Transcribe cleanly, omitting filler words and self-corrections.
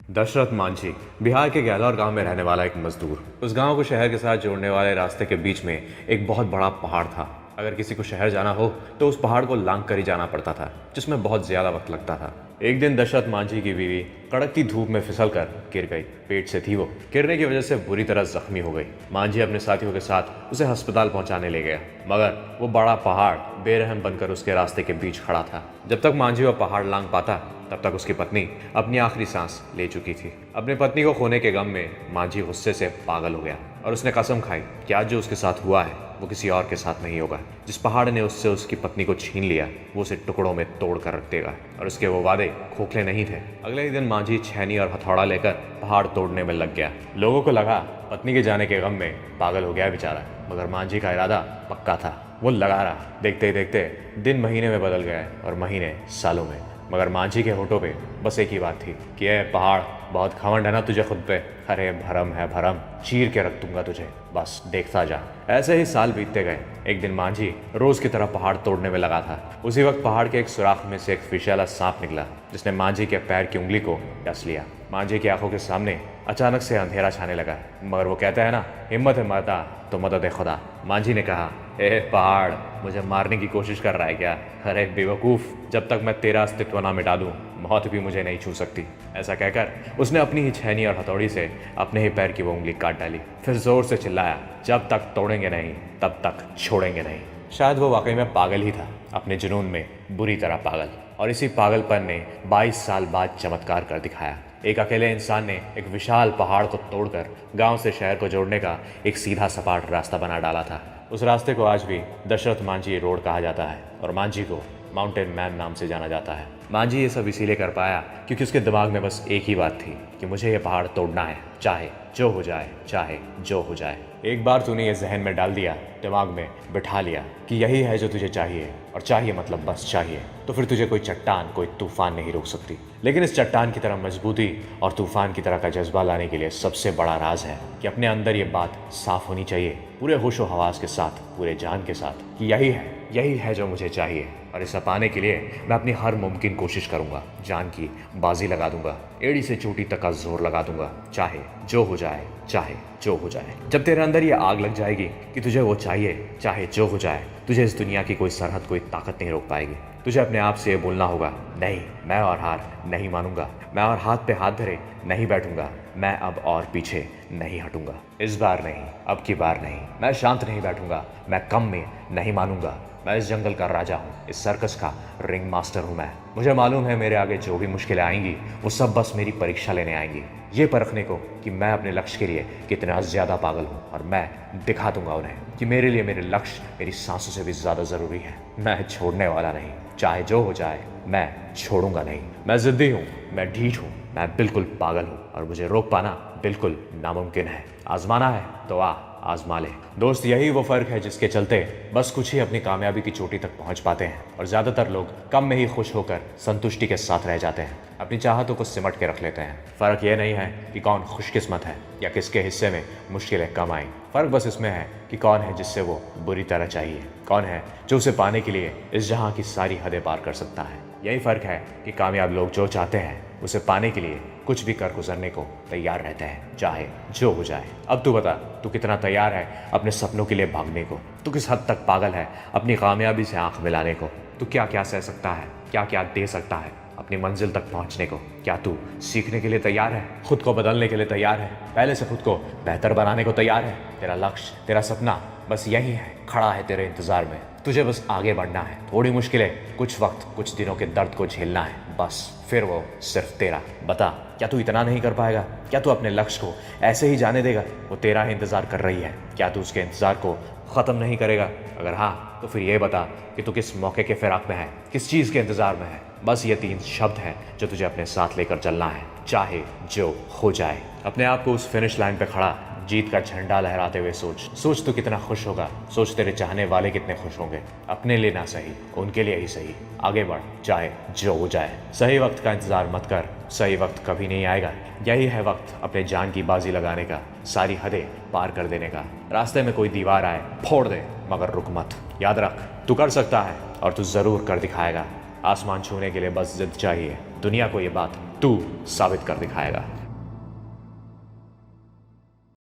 दशरथ मांझी बिहार के गैलौर गांव में रहने वाला एक मजदूर। उस गांव को शहर के साथ जोड़ने वाले रास्ते के बीच में एक बहुत बड़ा पहाड़ था। अगर किसी को शहर जाना हो तो उस पहाड़ को लांग कर ही जाना पड़ता था, जिसमें बहुत ज्यादा वक्त लगता था। एक दिन दशरथ मांझी की बीवी कड़कती धूप में फिसल कर गिर गई। पेट से थी वो, गिरने की वजह से बुरी तरह जख्मी हो गई। मांझी अपने साथियों के साथ उसे अस्पताल पहुंचाने ले गया, मगर वो बड़ा पहाड़ बेरहम बनकर उसके रास्ते के बीच खड़ा था। जब तक मांझी वो पहाड़ लांग पाता तब तक उसकी पत्नी अपनी आखिरी सांस ले चुकी थी। अपनी पत्नी को खोने के गम में मांझी गुस्से से पागल हो गया और उसने कसम खाई कि आज जो उसके साथ हुआ है वो किसी और के साथ नहीं होगा। जिस पहाड़ ने उससे उसकी पत्नी को छीन लिया वो उसे टुकड़ों में तोड़ कर रख देगा, और उसके वो वादे खोखले नहीं थे। अगले ही दिन मांझी छेनी और हथौड़ा लेकर पहाड़ तोड़ने में लग गया। लोगों को लगा पत्नी के जाने के गम में पागल हो गया बेचारा, मगर मांझी का इरादा पक्का था। वो लगा रहा। देखते ही देखते दिन महीने में बदल गए और महीने सालों में, मगर मांझी के होठों पे बस एक ही बात थी कि ये पहाड़ बहुत घमंड है ना तुझे खुद पे। अरे भरम है भरम, चीर के रख दूंगा तुझे, बस देखता जा। ऐसे ही साल बीतते गए। एक दिन मांझी रोज की तरह पहाड़ तोड़ने में लगा था। उसी वक्त पहाड़ के एक सुराख में से एक विषैला सांप निकला, जिसने मांझी के पैर की उंगली को डस लिया। मांझी की आंखों के सामने अचानक से अंधेरा छाने लगा, मगर वो कहता है ना, हिम्मत है मरदा तो मदद है खुदा। मांझी ने कहा, ए पहाड़, मुझे मारने की कोशिश कर रहा है क्या? अरे बेवकूफ, जब तक मैं तेरा अस्तित्व ना मिटा दूं मौत भी मुझे नहीं छू सकती। ऐसा कहकर उसने अपनी ही छेनी और हथौड़ी से अपने ही पैर की वो उंगली काट डाली। फिर जोर से चिल्लाया, जब तक तोड़ेंगे नहीं तब तक छोड़ेंगे नहीं। शायद वो वाकई में पागल ही था, अपने जुनून में बुरी तरह पागल। और इसी पागलपन ने 22 साल बाद चमत्कार कर दिखाया। एक अकेले इंसान ने एक विशाल पहाड़ को तोड़कर गांव से शहर को जोड़ने का एक सीधा सपाट रास्ता बना डाला था। उस रास्ते को आज भी दशरथ मांझी रोड कहा जाता है और मांझी को माउंटेन मैन नाम से जाना जाता है। मांझी ये सब इसीलिए कर पाया क्योंकि उसके दिमाग में बस एक ही बात थी कि मुझे ये पहाड़ तोड़ना है, चाहे जो हो जाए, चाहे जो हो जाए। एक बार तूने ये जहन में डाल दिया, दिमाग में बिठा लिया कि यही है जो तुझे चाहिए, और चाहिए मतलब बस चाहिए, तो फिर तुझे कोई चट्टान, कोई तूफान नहीं रोक सकती। लेकिन इस चट्टान की तरह मजबूती और तूफान की तरह का जज्बा लाने के लिए सबसे बड़ा राज है कि अपने अंदर ये बात साफ होनी चाहिए, पूरे होशो हवास के साथ, पूरे जान के साथ, कि यही है जो मुझे चाहिए। और इसे पाने के लिए मैं अपनी हर मुमकिन कोशिश करूंगा, जान की बाजी लगा दूंगा, एड़ी से चोटी तक का जोर लगा दूंगा, चाहे जो हो जाए, चाहे जो हो जाए। जब तेरे अंदर ये आग लग जाएगी कि तुझे वो चाहिए, चाहे जो हो जाए, तुझे इस दुनिया की कोई सरहद, कोई ताकत नहीं रोक पाएगी। तुझे अपने आप से ये बोलना होगा, नहीं, मैं और हार नहीं मानूंगा, मैं और हाथ पे हाथ धरे नहीं बैठूंगा, मैं अब और पीछे नहीं हटूंगा। इस बार नहीं, अब की बार नहीं, मैं शांत नहीं बैठूंगा, मैं कम में नहीं मानूंगा। मैं इस जंगल का राजा हूँ, इस सर्कस का रिंग मास्टर हूँ मैं। मुझे मालूम है मेरे आगे जो भी मुश्किलें आएंगी वो सब बस मेरी परीक्षा लेने आएंगी, ये परखने को कि मैं अपने लक्ष्य के लिए कितना ज़्यादा पागल हूँ। और मैं दिखा दूंगा उन्हें कि मेरे लिए मेरे लक्ष्य मेरी सांसों से भी ज़्यादा ज़रूरी है। मैं छोड़ने वाला नहीं, चाहे जो हो जाए, मैं छोड़ूंगा नहीं। मैं ज़िद्दी हूँ, मैं ढीठ हूँ, मैं बिल्कुल पागल हूँ, और मुझे रोक पाना बिल्कुल नामुमकिन है। आजमाना है तो आजमा ले। दोस्त, यही वो फर्क है जिसके चलते बस कुछ ही अपनी कामयाबी की चोटी तक पहुंच पाते हैं, और ज्यादातर लोग कम में ही खुश होकर संतुष्टि के साथ रह जाते हैं, अपनी चाहतों को सिमट के रख लेते हैं। फर्क ये नहीं है कि कौन खुशकिस्मत है या किसके हिस्से में मुश्किलें कम आई। फर्क बस इसमें है कि कौन है जिससे वो बुरी तरह चाहिए, कौन है जो उसे पाने के लिए इस जहां की सारी हदें पार कर सकता है। यही फर्क है कि कामयाब लोग जो चाहते हैं उसे पाने के लिए कुछ भी कर गुजरने को तैयार रहते हैं, चाहे जो हो जाए। अब तू बता, तू कितना तैयार है अपने सपनों के लिए भागने को? तू किस हद तक पागल है अपनी कामयाबी से आंख मिलाने को? तू क्या क्या सह सकता है, क्या क्या दे सकता है अपनी मंजिल तक पहुंचने को? क्या तू सीखने के लिए तैयार है, खुद को बदलने के लिए तैयार है, पहले से खुद को बेहतर बनाने को तैयार है? तेरा लक्ष्य, तेरा सपना बस यही है, खड़ा है तेरे इंतजार में। तुझे बस आगे बढ़ना है, थोड़ी मुश्किलें, कुछ वक्त, कुछ दिनों के दर्द को झेलना है, बस फिर वो सिर्फ तेरा। बता, क्या तू इतना नहीं कर पाएगा? क्या तू अपने लक्ष्य को ऐसे ही जाने देगा? वो तेरा ही इंतजार कर रही है, क्या तू उसके इंतजार को ख़त्म नहीं करेगा? अगर हाँ, तो फिर ये बता कि तू किस मौके के फिराक में है, किस चीज़ के इंतजार में है? बस ये 3 शब्द हैं जो तुझे अपने साथ लेकर चलना है, चाहे जो हो जाए। अपने आप को उस फिनिश लाइन पे खड़ा जीत का झंडा लहराते हुए सोच तू कितना खुश होगा, सोच तेरे चाहने वाले कितने खुश होंगे। अपने लिए ना सही, उनके लिए ही सही, आगे बढ़, चाहे जो हो जाए। सही वक्त का इंतजार मत कर, सही वक्त कभी नहीं आएगा। यही है वक्त अपने जान की बाजी लगाने का, सारी हदें पार कर देने का। रास्ते में कोई दीवार आए, फोड़ दे, मगर रुक मत। याद रख, तू कर सकता है और तू जरूर कर दिखाएगा। आसमान छूने के लिए बस जिद चाहिए, दुनिया को ये बात तू साबित कर दिखाएगा।